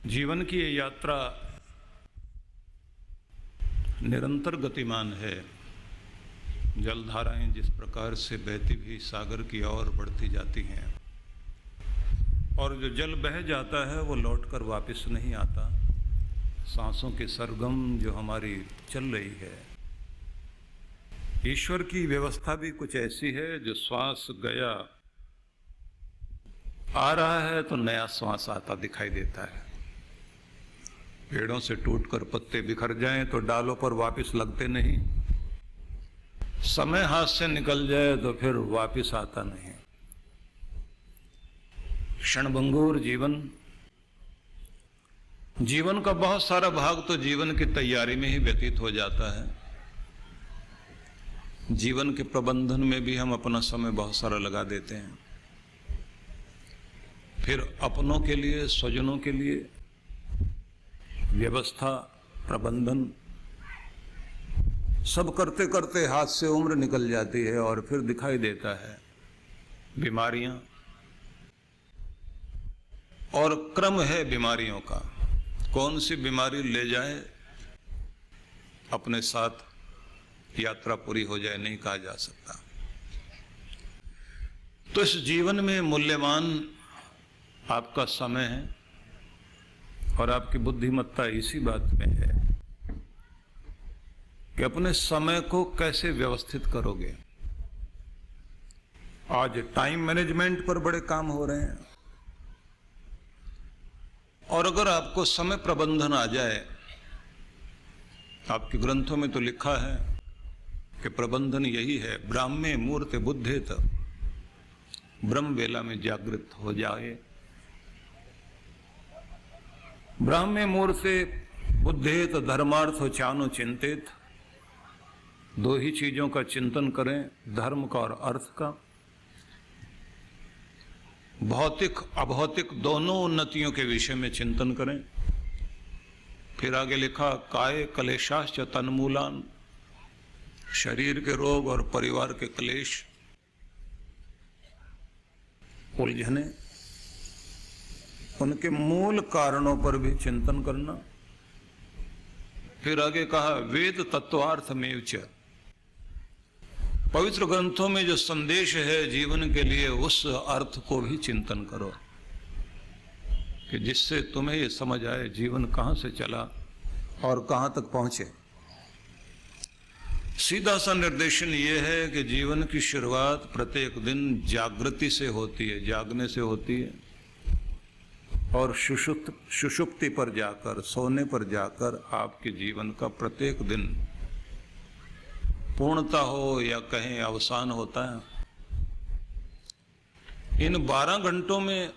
जीवन की ये यात्रा निरंतर गतिमान है। जलधाराएं जिस प्रकार से बहती हुई सागर की ओर बढ़ती जाती हैं और जो जल बह जाता है वो लौटकर वापस नहीं आता। सांसों के सरगम जो हमारी चल रही है, ईश्वर की व्यवस्था भी कुछ ऐसी है जो श्वास गया आ रहा है तो नया श्वास आता दिखाई देता है। पेड़ों से टूटकर पत्ते बिखर जाएं तो डालों पर वापस लगते नहीं। समय हाथ से निकल जाए तो फिर वापस आता नहीं। क्षणभंगुर जीवन का बहुत सारा भाग तो जीवन की तैयारी में ही व्यतीत हो जाता है। जीवन के प्रबंधन में भी हम अपना समय बहुत सारा लगा देते हैं। फिर अपनों के लिए, स्वजनों के लिए व्यवस्था, प्रबंधन सब करते करते हाथ से उम्र निकल जाती है और फिर दिखाई देता है बीमारियां। और क्रम है बीमारियों का, कौन सी बीमारी ले जाए अपने साथ यात्रा पूरी हो जाए नहीं कहा जा सकता। तो इस जीवन में मूल्यवान आपका समय है और आपकी बुद्धिमत्ता इसी बात में है कि अपने समय को कैसे व्यवस्थित करोगे। आज टाइम मैनेजमेंट पर बड़े काम हो रहे हैं और अगर आपको समय प्रबंधन आ जाए, आपके ग्रंथों में तो लिखा है कि प्रबंधन यही है, ब्राह्मे मूर्ते बुद्धेत, ब्रह्म वेला में जागृत हो जाए। ब्राह्मे मूर्ते बुद्धेत धर्मार्थ चानो चिंतित, दो ही चीजों का चिंतन करें, धर्म का और अर्थ का। भौतिक अभौतिक दोनों उन्नतियों के विषय में चिंतन करें। फिर आगे लिखा काय क्लेशाश्च तन्मूलान, शरीर के रोग और परिवार के क्लेश, उलझने, उनके मूल कारणों पर भी चिंतन करना। फिर आगे कहा वेद तत्वार्थ में च, पवित्र ग्रंथों में जो संदेश है जीवन के लिए उस अर्थ को भी चिंतन करो कि जिससे तुम्हें ये समझ आए जीवन कहां से चला और कहां तक पहुंचे। सीधा सा निर्देशन ये है कि जीवन की शुरुआत प्रत्येक दिन जागृति से होती है, जागने से होती है और सुषुप्ति पर जाकर, सोने पर जाकर आपके जीवन का प्रत्येक दिन पूर्णता हो या कहें अवसान होता है। इन 12 घंटों में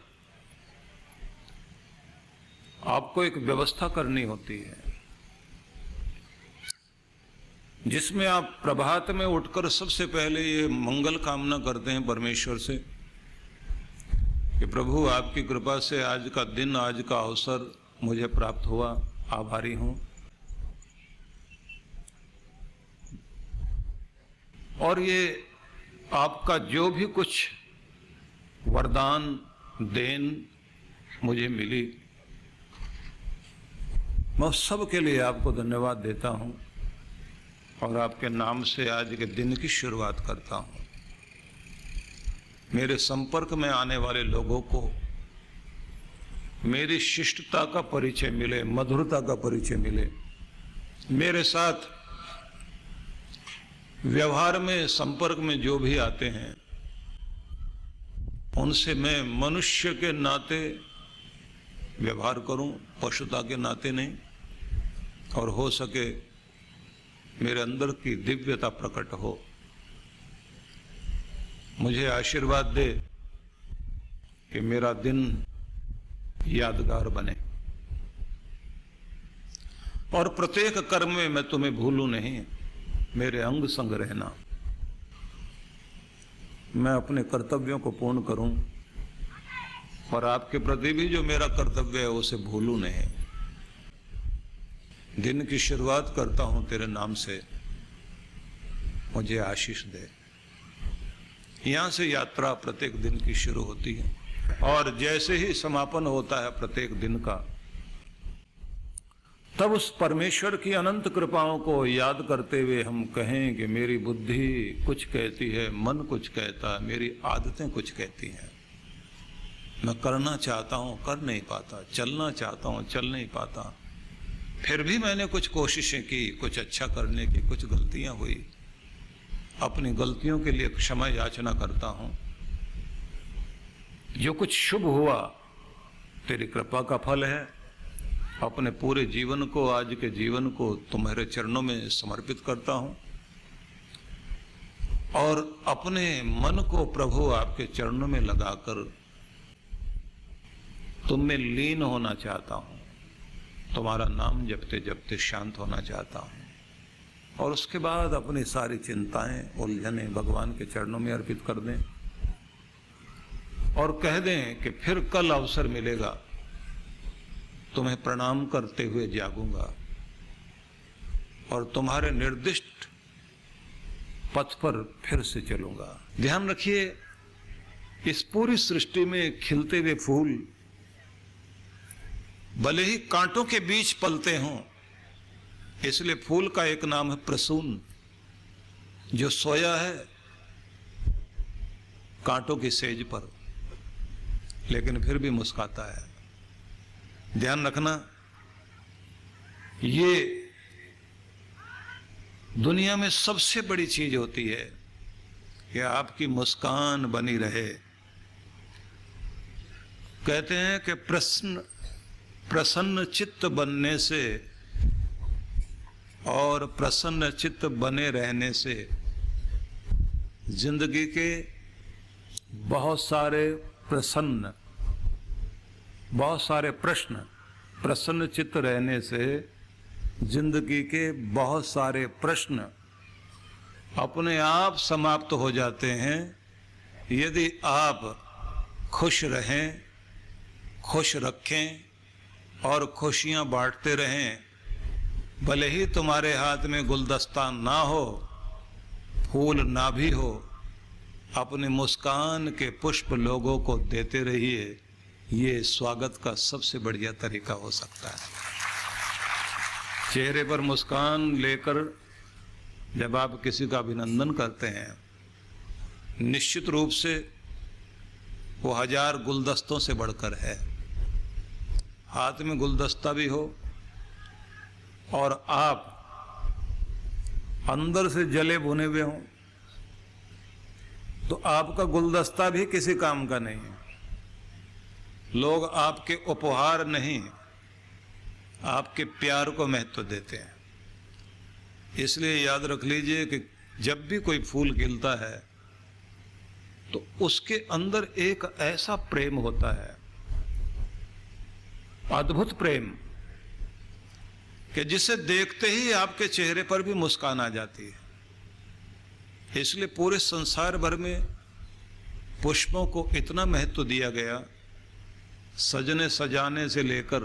आपको एक व्यवस्था करनी होती है जिसमें आप प्रभात में उठकर सबसे पहले ये मंगल कामना करते हैं परमेश्वर से कि प्रभु आपकी कृपा से आज का दिन, आज का अवसर मुझे प्राप्त हुआ, आभारी हूं। और ये आपका जो भी कुछ वरदान देन मुझे मिली, मैं सब के लिए आपको धन्यवाद देता हूं और आपके नाम से आज के दिन की शुरुआत करता हूं। मेरे संपर्क में आने वाले लोगों को मेरी शिष्टता का परिचय मिले, मधुरता का परिचय मिले। मेरे साथ व्यवहार में, संपर्क में जो भी आते हैं उनसे मैं मनुष्य के नाते व्यवहार करूं, पशुता के नाते नहीं, और हो सके मेरे अंदर की दिव्यता प्रकट हो। मुझे आशीर्वाद दे कि मेरा दिन यादगार बने और प्रत्येक कर्म में मैं तुम्हें भूलूं नहीं, मेरे अंग संग रहना। मैं अपने कर्तव्यों को पूर्ण करूं और आपके प्रति भी जो मेरा कर्तव्य है उसे भूलूं नहीं। दिन की शुरुआत करता हूं तेरे नाम से, मुझे आशीष दे। यहां से यात्रा प्रत्येक दिन की शुरू होती है और जैसे ही समापन होता है प्रत्येक दिन का, तब उस परमेश्वर की अनंत कृपाओं को याद करते हुए हम कहें कि मेरी बुद्धि कुछ कहती है, मन कुछ कहता है, मेरी आदतें कुछ कहती हैं, मैं करना चाहता हूं कर नहीं पाता, चलना चाहता हूं चल नहीं पाता, फिर भी मैंने कुछ कोशिशें की, कुछ अच्छा करने की, कुछ गलतियां हुई, अपनी गलतियों के लिए क्षमा याचना करता हूं। जो कुछ शुभ हुआ तेरी कृपा का फल है। अपने पूरे जीवन को, आज के जीवन को तुम्हारे चरणों में समर्पित करता हूं और अपने मन को प्रभु आपके चरणों में लगाकर तुम में लीन होना चाहता हूं, तुम्हारा नाम जपते जपते शांत होना चाहता हूं और उसके बाद अपनी सारी चिंताएं, उलझने भगवान के चरणों में अर्पित कर दें और कह दें कि फिर कल अवसर मिलेगा, तुम्हें प्रणाम करते हुए जागूंगा और तुम्हारे निर्दिष्ट पथ पर फिर से चलूंगा। ध्यान रखिए, इस पूरी सृष्टि में खिलते हुए फूल भले ही कांटों के बीच पलते हों, इसलिए फूल का एक नाम है प्रसून, जो सोया है कांटों की सेज पर लेकिन फिर भी मुस्कुराता है। ध्यान रखना, ये दुनिया में सबसे बड़ी चीज होती है कि आपकी मुस्कान बनी रहे। कहते हैं कि प्रसन्न चित्त बनने से और प्रसन्न चित्त बने रहने से जिंदगी के बहुत सारे प्रश्न, प्रसन्न चित्त रहने से जिंदगी के बहुत सारे प्रश्न अपने आप समाप्त हो जाते हैं यदि आप खुश रहें, खुश रखें और खुशियां बांटते रहें। भले ही तुम्हारे हाथ में गुलदस्ता ना हो, फूल ना भी हो, अपने मुस्कान के पुष्प लोगों को देते रहिए। ये स्वागत का सबसे बढ़िया तरीका हो सकता है। चेहरे पर मुस्कान लेकर जब आप किसी का अभिनंदन करते हैं, निश्चित रूप से वो 1000 गुलदस्तों से बढ़कर है। हाथ में गुलदस्ता भी हो और आप अंदर से जले भुने हुए हों तो आपका गुलदस्ता भी किसी काम का नहीं है। लोग आपके उपहार नहीं, आपके प्यार को महत्व देते हैं। इसलिए याद रख लीजिए कि जब भी कोई फूल खिलता है तो उसके अंदर एक ऐसा प्रेम होता है, अद्भुत प्रेम, कि जिसे देखते ही आपके चेहरे पर भी मुस्कान आ जाती है। इसलिए पूरे संसार भर में पुष्पों को इतना महत्व दिया गया, सजने सजाने से लेकर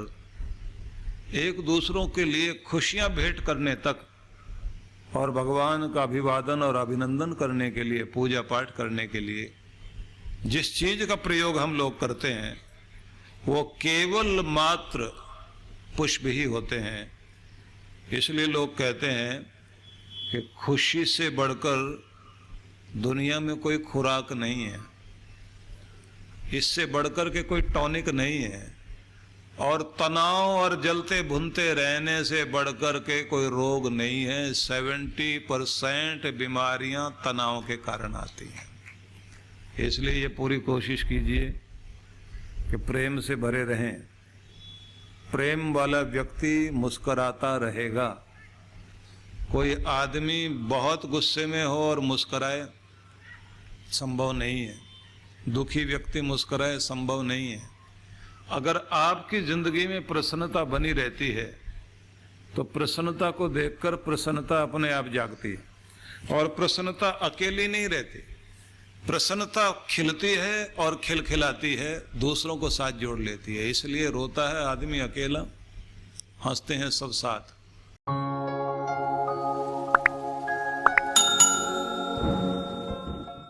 एक दूसरों के लिए खुशियां भेंट करने तक और भगवान का अभिवादन और अभिनंदन करने के लिए, पूजा पाठ करने के लिए जिस चीज का प्रयोग हम लोग करते हैं वो केवल मात्र पुष्प ही होते हैं। इसलिए लोग कहते हैं कि खुशी से बढ़कर दुनिया में कोई खुराक नहीं है, इससे बढ़कर के कोई टॉनिक नहीं है, और तनाव और जलते भुनते रहने से बढ़कर के कोई रोग नहीं है। 70% बीमारियां तनाव के कारण आती हैं। इसलिए ये पूरी कोशिश कीजिए कि प्रेम से भरे रहें। प्रेम वाला व्यक्ति मुस्कुराता रहेगा। कोई आदमी बहुत गुस्से में हो और मुस्कुराए, संभव नहीं है। दुखी व्यक्ति मुस्कुराए, संभव नहीं है। अगर आपकी जिंदगी में प्रसन्नता बनी रहती है तो प्रसन्नता को देखकर प्रसन्नता अपने आप जागती है। और प्रसन्नता अकेली नहीं रहती, प्रसन्नता खिलती है और खिलखिलाती है, दूसरों को साथ जोड़ लेती है। इसलिए रोता है आदमी अकेला, हंसते हैं सब साथ।